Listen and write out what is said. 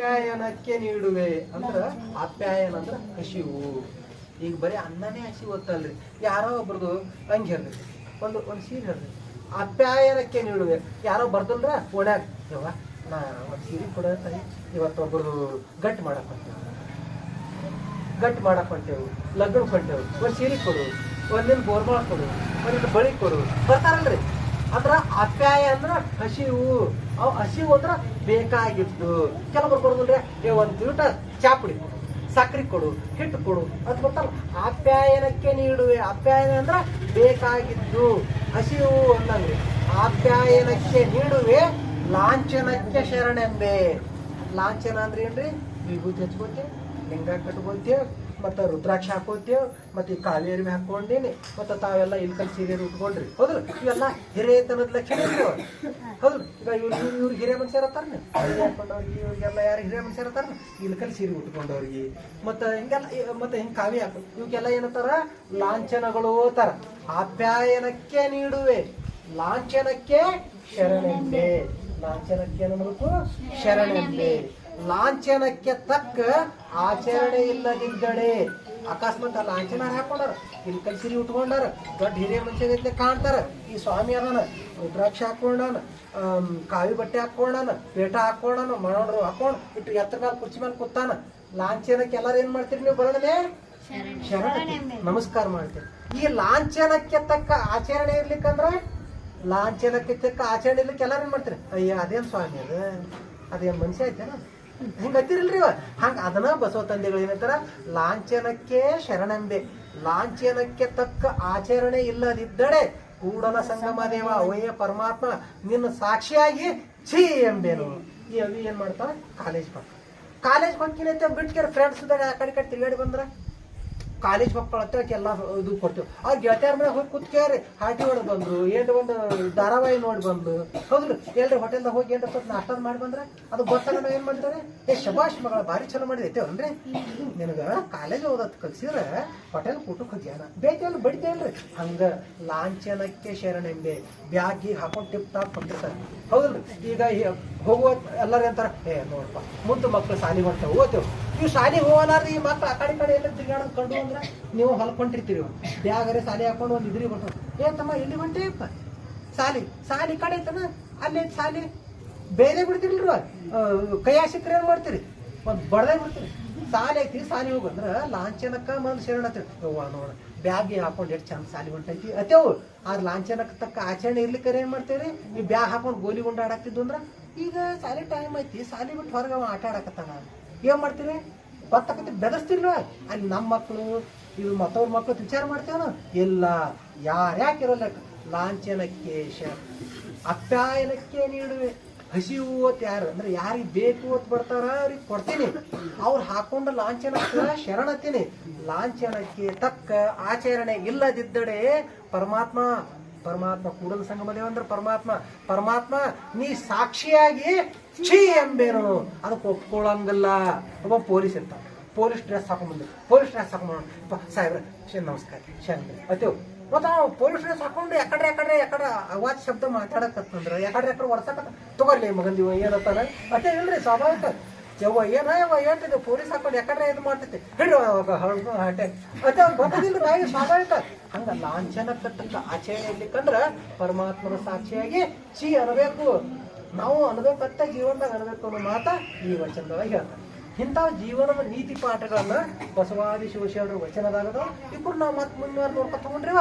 ಆಪ್ಯಾಯನಕ್ಕೆ ನೀಡುವೆ ಅಂದ್ರ ಆಪ್ಯಾಯನ ಅಂದ್ರ ಹಸಿವು. ಈಗ ಬರೀ ಅನ್ನನೇ ಹಸಿವು ಗೊತ್ತಲ್ರಿ. ಯಾರೋ ಒಬ್ರದು ಹಂಗೆ ಹೇಳ್ರಿ, ಒಂದು ಸೀರೆ ಹೇಳ್ರಿ, ಆಪ್ಯಾಯನಕ್ಕೆ ನೀಡುವೆ. ಯಾರೋ ಬರ್ದಲ್ರ ಓಡ್ಯಾಗ, ಯವ್ವ ನಾ ಒಂದು ಸೀರೆ ಕೊಡ ಇವತ್ತು ಒಬ್ರದು ಗಟ್ಟಿ ಮಾಡಕ್ ಹೊಂಟೇವು, ಲಗ್ನ ಹೊಂಟೇವು, ಒಂದು ಸೀರೆ ಕೊಡು, ಒಂದಿನ ಬೋರ್ಮಾಳ ಕೊಡು, ಒಂದಿನ ಬಳಿ ಕೊಡು ಬರ್ತಾರಲ್ರಿ. ಅಂದ್ರ ಆಪ್ಯಾಯ ಅಂದ್ರ ಹಸಿವು. ಅವ್ ಹಸಿವು ಅಂದ್ರ ಬೇಕಾಗಿದ್ದು. ಕೆಲವರು ಬರೋದಿಲ್ರಿ, ಒಂದ್ ತಿರುಟ ಚಾಪುಡಿ ಕೊಡು, ಸಕ್ರಿ ಕೊಡು, ಹಿಟ್ಟು ಕೊಡು ಅಂತ ಗೊತ್ತಲ್ಲ. ಆಪ್ಯಾಯನಕ್ಕೆ ನೀಡುವೆ. ಆಪ್ಯಾಯನ ಅಂದ್ರ ಬೇಕಾಗಿದ್ದು, ಹಸಿವು ಅನ್ನಂಗ್ರಿ. ಆಪ್ಯಾಯನಕ್ಕೆ ನೀಡುವೆ ಲಾಂಛನಕ್ಕೆ ಶರಣೆಂಬೆ. ಲಾಂಛನ ಅಂದ್ರೆ ಏನ್ರಿ? ವಿಭೂತಿ ಹಚ್ಕೋತೇವೆ, ಲಿಂಗ ಕಟ್ಕೋತೇವ್, ಮತ್ತ ರುದ್ರಾಕ್ಷ ಹಾಕೋತೇವ್, ಮತ್ತೆ ಈ ಕಾವೇರಿ ಹಾಕೊಂಡೇನಿ, ಮತ್ತ ತಾವೆಲ್ಲ ಇಲ್ಕಲ್ ಸೀರೆ ಉಟ್ಕೊಂಡ್ರಿ. ಹೌದ್ರ? ಇವೆಲ್ಲ ಹಿರೇತನದ ಲಕ್ಷಣ ಇರ್ತಾವ. ಹೌದು. ಈಗ ಇವ್ರು ಹಿರಿಯ ಮನುಷ್ಯರ ಅತ್ತಾರ, ಹಾಕೊಂಡವ್ರಿಗೆ ಇವ್ರಿಗೆಲ್ಲ ಯಾರು ಹಿರಿಯ ಮನುಷ್ಯರ ಅತ್ತಾರ, ಇಲ್ಕಲ್ ಸೀರೆ ಉಟ್ಕೊಂಡವ್ರಿಗೆ ಮತ್ತ ಹಿಂಗೆಲ್ಲ, ಮತ್ತೆ ಹಿಂಗ್ ಕಾವಿ ಹಾಕೋ ಇವಕ್ಕೆಲ್ಲ ಏನತ್ತಾರ? ಲಾಂಛನಗಳು ತರ. ಆಪ್ಯಾಯನಕ್ಕೆ ನೀಡುವೆ ಲಾಂಛನಕ್ಕೆ ಶರಣೆಂಬೆ. ಲಾಂಛನಕ್ಕೆ ಅನ್ನಬೇಕು ಶರಣೆಂಬೆ. ಲಾಂಛನಕ್ಕೆ ತಕ್ಕ ಆಚರಣೆ ಇಲ್ಲದಿದ್ದಡೆ. ಅಕಸ್ಮಾತ್ ಲಾಂಛನ ಹಾಕೊಂಡಾರ, ಇಲ್ಕಲ್ ಸಿರಿ ಉಟ್ಕೊಂಡಾರ, ದೊಡ್ಡ ಹಿರಿಯ ಮನುಷ್ಯ ಕಾಣ್ತಾರ. ಈ ಸ್ವಾಮಿ ಅದಾನ, ರುದ್ರಾಕ್ಷ ಹಾಕೊಂಡಾನ, ಕಾವಿ ಬಟ್ಟೆ ಹಾಕೊಂಡಾನ, ಪೇಟ ಹಾಕೊಂಡಾನ, ಮಾಡೋರು ಹಾಕೊಂಡ್ ಇಟ್ಟು ಎತ್ತರ ಮೇಲೆ ಕುರ್ಚಿ ಮೇಲೆ ಕೂತಾನ. ಲಾಂಛನಕ್ಕೆ ಎಲ್ಲಾರು ಏನ್ ಮಾಡ್ತೀರಿ ನೀವು? ಬರೋಣನೆ ಶರಣ ನಮಸ್ಕಾರ ಮಾಡ್ತೀರಿ. ಈ ಲಾಂಛನಕ್ಕೆ ತಕ್ಕ ಆಚರಣೆ ಇರ್ಲಿಕ್ಕಂದ್ರ, ಲಾಂಛನಕ್ಕೆ ತಕ್ಕ ಆಚರಣೆ ಇರ್ಲಿಕ್ಕೆ ಎಲ್ಲಾರು ಏನ್ ಮಾಡ್ತೀರಿ? ಅಯ್ಯ ಅದೇನ್ ಸ್ವಾಮಿ ಅದೇನ್ ಮನುಷ್ಯ ಐತೇನ ಹಿಂಗ ಹತ್ತಿರಲ್ರಿ. ಹಂಗ ಅದನ್ನ ಬಸವ ತಂದೆಗಳು ಏನಂತಾರ? ಲಾಂಛನಕ್ಕೆ ಶರಣೆಂಬೆ. ಲಾಂಛನಕ್ಕೆ ತಕ್ಕ ಆಚರಣೆ ಇಲ್ಲದಿದ್ದಡೆ ಕೂಡಲ ಸಂಗಮ ದೇವ ಅವಯ್ಯ ಪರಮಾತ್ಮ ನಿನ್ನ ಸಾಕ್ಷಿಯಾಗಿ ಛೀ ಎಂಬೇನು. ಈ ಅವಿ ಏನ್ ಮಾಡ್ತಾರ? ಕಾಲೇಜ್ ಹೊಕ್ಕಿನೈತೆ ಬಿಟ್ಕೇರ ಫ್ರೆಂಡ್ಸ್ ಆ ಕಡೆ ತಿರುಗಾಡಿ ಬಂದ್ರ ಕಾಲೇಜ್ ಮಕ್ಕಳ ಎಲ್ಲ ಇದು ಕೊಡ್ತೇವೆ. ಅವ್ರ ಗೆಳತಿಯರ ಮನೆ ಹೋಗಿ ಕುತ್ಕೇರಿ ಹಾಟಿ ಹೊಡೆದ್ ಬಂದ್ರು, ಏನ್ರ ಒಂದು ಧಾರಾವಾಹಿ ನೋಡಿ ಬಂದ್ರು. ಹೌದ್ರಿ? ಎಲ್ರಿ ಹೋಟೆಲ್ದಾಗ ಹೋಗಿ ಏನ್ರ ಸ್ವಲ್ಪ ನಾಷ್ಟ ಮಾಡಿ ಬಂದ್ರ ಅದು ಗೊತ್ತಾಗ ನಾವ್ ಏನ್ ಮಾಡ್ತಾರೆ? ಶಬಾಷ್ ಮಗಳ ಭಾರಿ ಚಲೋ ಮಾಡಿದೈತೇವನ್ರಿ, ನಿನಗ ಕಾಲೇಜ್ ಓದತ್ ಕಲ್ಸಿದ್ರ ಹೋಟೆಲ್ ಊಟಕ್ಕೆ ಹೋಗ್ಯಾನ ಬೇಕೇನ್ರಿ ಬಡಿತೇನ್ರಿ. ಹಂಗ ಲಾಂಛನಕ್ಕೆ ಶರಣೆಂಬೆ. ಬ್ಯಾಗ್ ಹಾಕೊಂಡ್ ಟಿಪ್ ಟಾಪ್ ಹೊಂಟಿರ್ತಾರೆ. ಹೌದಲ್ರಿ? ಈಗ ಹೋಗುವ ಎಲ್ಲರೂ ಅಂತಾರ, ನೋಡಪ್ಪ ಮುದ್ದು ಮಕ್ಳು ಶಾಲಿ ಹೊಂಟವು ಓದ್ತೇವ್. ಇವ್ ಶಾಲಿ ಹೋಗಲಾರ್ದು ಈ ಮಕ್ಳು ಆ ಕಡೆ ಎಲ್ಲ ತಿರ್ಗಾಡೋದು ಕಂಡು ಅಂದ್ರ ನೀವು ಹೊಲ್ಕೊಂಡಿರ್ತೀರಿ. ಬ್ಯಾಗರೆ ಸಾಲಿ ಹಾಕೊಂಡು ಒಂದ್ ಇದ್ರಿ ಬರ್ತಾವ. ತಮ್ಮ ಎಲ್ಲಿ ಹೊಂಟೇಪ್ಪ? ಸಾಲಿ ಕಡೆ ಐತನ, ಅಲ್ಲೇ ಸಾಲಿ ಬೇರೆ ಬಿಡ್ತಿರ್ಲಿಲ್ವ? ಕೈಯಾಗ ಸಿಕ್ಕರೆ ಏನ್ ಮಾಡ್ತೀರಿ? ಒಂದ್ ಬಡದೇ ಬಿಡ್ತೀರಿ. ಸಾಲಿ ಐತಿ, ಸಾಲಿ ಹೋಗಂದ್ರ ಲಾಂಛನಕ್ಕ ಮಂದ್ ಶರಣತ್ರಿ. ಯವ್ವ ನೋಡ ಬ್ಯಾಗ್ ಹಾಕೊಂಡ್ ಎಷ್ಟು ಚಂದ ಸಾಲಿ ಹೊಂಟೈತಿ ಅತೇವು. ಆ ಲಾಂಛನಕ್ಕೆ ತಕ್ಕ ಆಚರಣೆ ಇರ್ಲಿಕ್ಕೆ ಏನ್ ಮಾಡ್ತೇವ್ರಿ? ಈ ಬ್ಯಾಗ್ ಹಾಕೊಂಡ್ ಗೋಲಿ ಗುಂಡ ಆಡಾಕ್ತಿದ್ವು ಅಂದ್ರ, ಈಗ ಸಾಲಿ ಟೈಮ್ ಐತಿ, ಸಾಲಿ ಬಿಟ್ಟು ಹೊರಗೆ ಆಟ ಆಡಕತ್ತಾನ, ಏನ್ ಮಾಡ್ತೀರಿ? ಗೊತ್ತಾಕತಿ ಬೆದರ್ಸ್ತಿರ್ಲ್ವ? ಅಲ್ಲಿ ನಮ್ಮ ಮಕ್ಕಳು ಇದು ಮತ್ತವ್ರ ಮಕ್ಕಳು ವಿಚಾರ ಮಾಡ್ತೇವನ ಇಲ್ಲ. ಯಾರ್ಯಾಕಿರೋಲ್ಲ. ಲಾಂಛನಕ್ಕೆ ಅಪ್ಯಾಯನಕ್ಕೆ ನೀಡುವೆ. ಹಸಿವು ಅಂತ ಯಾರು ಅಂದ್ರೆ ಯಾರಿಗೆ ಬೇಕು ಅಂತ ಬರ್ತಾರ ಅವ್ರಿಗೆ ಕೊಡ್ತೀನಿ. ಅವ್ರು ಹಾಕೊಂಡ ಲಾಂಛನಕ್ಕೆ ಶರಣತೀನಿ. ಲಾಂಛನಕ್ಕೆ ತಕ್ಕ ಆಚರಣೆ ಇಲ್ಲದಿದ್ದಡೆ ಪರಮಾತ್ಮ ಕೂಡಲ ಸಂಗಮ ದೇವ ಅಂದ್ರೆ ಪರಮಾತ್ಮ ನೀ ಸಾಕ್ಷಿಯಾಗಿ ಛೀ ಎಂಬೇನು. ಅದಕ್ಕೆ ಒಪ್ಕೊಳ್ಳಂಗಿಲ್ಲ. ಒಬ್ಬ ಪೊಲೀಸ್ ಇರ್ತಾನ, ಪೊಲೀಸ್ ಡ್ರೆಸ್ ಹಾಕೊಂಡ್ಬಂದ್ರು, ಪೊಲೀಸ್ ಡ್ರೆಸ್ ಹಾಕೊಂಡ್ ಸಾಹೇಬ್ರ ನಮಸ್ಕಾರ ಶರಣ ಅತೇವ್. ಮತ್ತ ಪೊಲೀಸ್ ಡ್ರೆಸ್ ಹಾಕೊಂಡು ಯಾಕಡ್ರೆ ಅವಾಜ್ ಶಬ್ದ ಮಾತಾಡಕತ್ತಂದ್ರ ಯಾಕಡ್ರೆ ಹೊಡ್ಸಕತ್ತ ತಗೋರ್ಲಿ ಮಗಂದಿವ ಏನತ್ತಾರ ಅತೇ ಇಲ್ರಿ ಸ್ವಾಭಾವಿಕ. ಯವ್ವ ಹೇಳ್ತಿದ್ದೆ ಪೊಲೀಸ್ ಹಾಕೊಂಡು ಯಾಕಡ್ರೆ ಇದು ಮಾಡ್ತೈತಿ ಹಿಡ್ರಿ ಹಾಟೆ ಅದೇ ಗೊತ್ತದಿಲ್ರಿ ಬಾಯಿ ಸ್ವಾಭಾವಿಕ. ಹಂಗ ಲಾಂಛನಕ್ಕೆ ತಕ್ಕ ಆಚರಣೆ ಇರ್ಲಿಕ್ಕಂದ್ರ ಪರಮಾತ್ಮನ ಸಾಕ್ಷಿಯಾಗಿ ಛೀ ಅನ್ಬೇಕು. ನಾವು ಅನ್ಬೇಕಂತ ಜೀವನದಾಗ ಅನ್ಬೇಕು ಅನ್ನೋ ಮಾತ ಈ ವಚನದೊಳಗೆ ಹೇಳ್ತಾರೆ. ಇಂಥ ಜೀವನದ ನೀತಿ ಪಾಠಗಳನ್ನ ಬಸವಾದಿ ಶಿವಶರಣರ ವಚನದಾಗದ ಇಬ್ಬರು ನಾವು ಮತ್ತೆ ಮುಂದೆ ನೋಡ್ಕೊತ ತಗೊಂಡ್ರಿ.